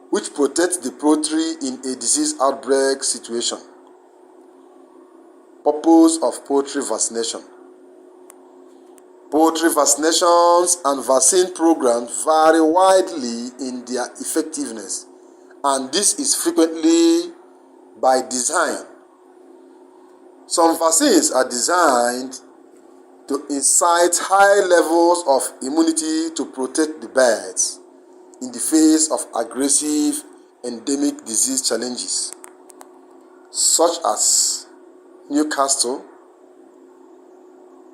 which protects the poultry in a disease outbreak situation. Purpose of poultry vaccination. Poultry vaccinations and vaccine programs vary widely in their effectiveness, and this is frequently by design. Some vaccines are designed to incite high levels of immunity to protect the birds in the face of aggressive endemic disease challenges, such as Newcastle,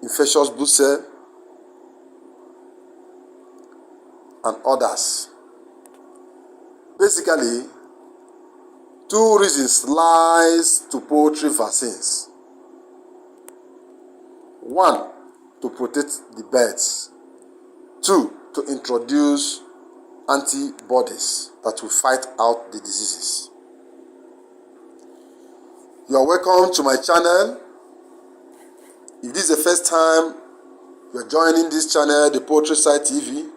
infectious brucella, and others. Basically, two reasons lies to poultry vaccines. One, to protect the birds. Two, to introduce antibodies that will fight out the diseases. You are welcome to my channel. If this is the first time you are joining this channel, the Poultry Side TV,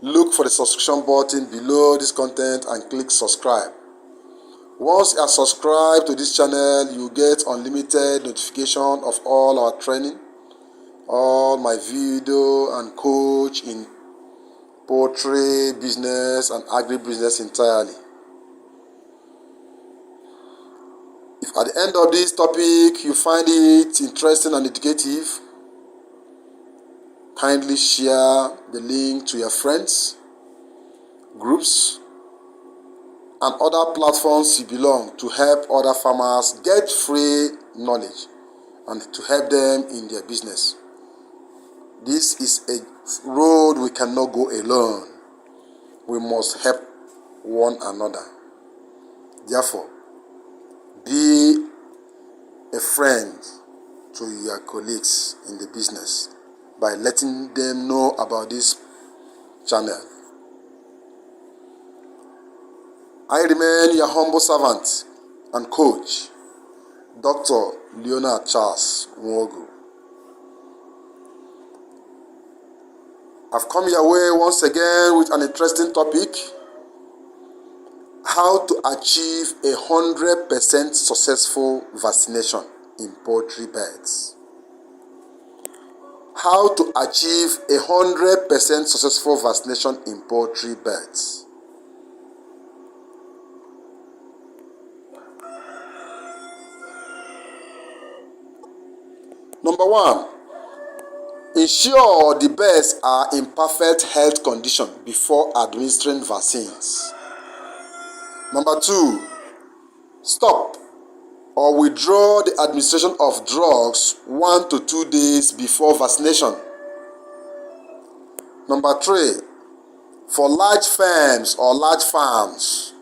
look for the subscription button below this content and click subscribe. Once you are subscribed to this channel, you get unlimited notification of all our training, all my video and coach in poultry business and agribusiness entirely. If at the end of this topic you find it interesting and educative, kindly share the link to your friends, groups, and other platforms you belong to help other farmers get free knowledge and to help them in their business. This is a road we cannot go alone. We must help one another. Therefore, be a friend to your colleagues in the business by letting them know about this channel. I remain your humble servant and coach, Dr. Leonard Charles Nwogu. I've come your way once again with an interesting topic: how to achieve 100% successful vaccination in poultry birds. How to achieve 100% successful vaccination in poultry birds. Number one, ensure the birds are in perfect health condition before administering vaccines. Number two, stop or withdraw the administration of drugs 1 to 2 days before vaccination. Number three, for large firms or large farms,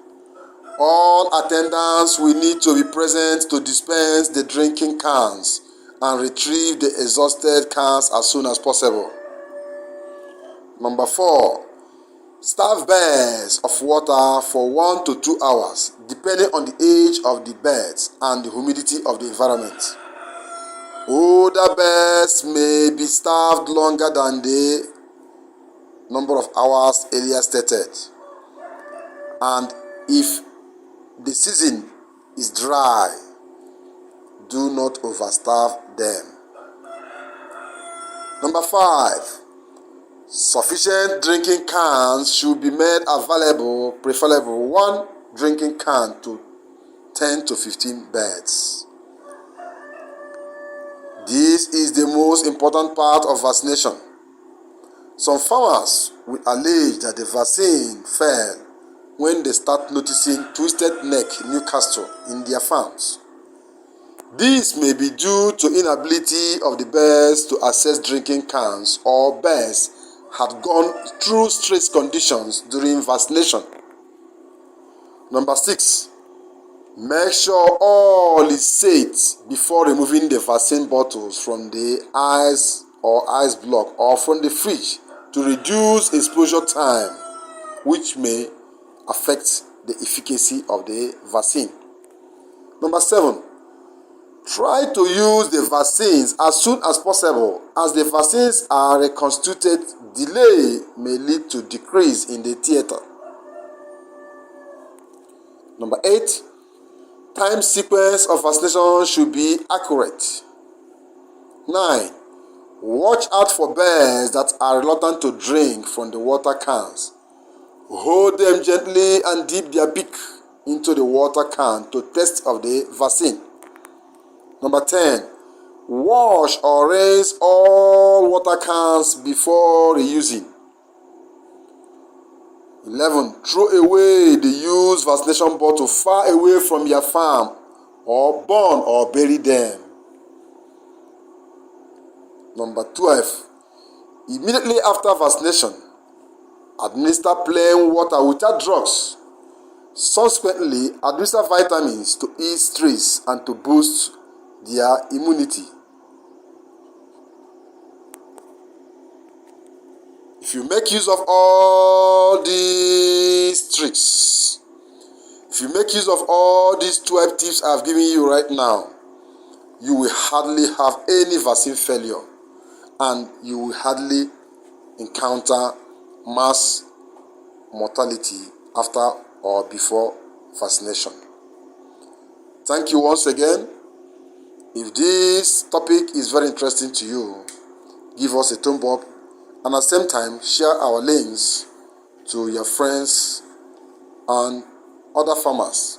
all attendants will need to be present to dispense the drinking cans and retrieve the exhausted cans as soon as possible. Number four, starve birds of water for 1 to 2 hours, depending on the age of the birds and the humidity of the environment. Older birds may be starved longer than the number of hours earlier stated. And if the season is dry, do not overstarve them. Number five, sufficient drinking cans should be made available, preferably 1 drinking can to 10 to 15 birds. This is the most important part of vaccination. Some farmers will allege that the vaccine failed when they start noticing twisted neck Newcastle in their farms. This may be due to inability of the birds to access drinking cans, or birds had gone through stress conditions during vaccination. Number six, make sure all is set before removing the vaccine bottles from the ice or ice block or from the fridge to reduce exposure time, which may affect the efficacy of the vaccine. Number seven, try to use the vaccines as soon as possible. As the vaccines are reconstituted, delay may lead to decrease in the theater. Number 8, time sequence of vaccination should be accurate. 9, watch out for birds that are reluctant to drink from the water cans. Hold them gently and dip their beak into the water can to test of the vaccine. Number 10, wash or rinse all water cans before reusing. 11, throw away the used vaccination bottle far away from your farm or burn or bury them. Number 12, immediately after vaccination, administer plain water without drugs. Subsequently, administer vitamins to ease stress and to boost their immunity. If you make use of all these tricks, if you make use of all these 12 tips I've given you right now, you will hardly have any vaccine failure and you will hardly encounter mass mortality after or before vaccination. Thank you once again. If this topic is very interesting to you, give us a thumb up and at the same time share our links to your friends and other farmers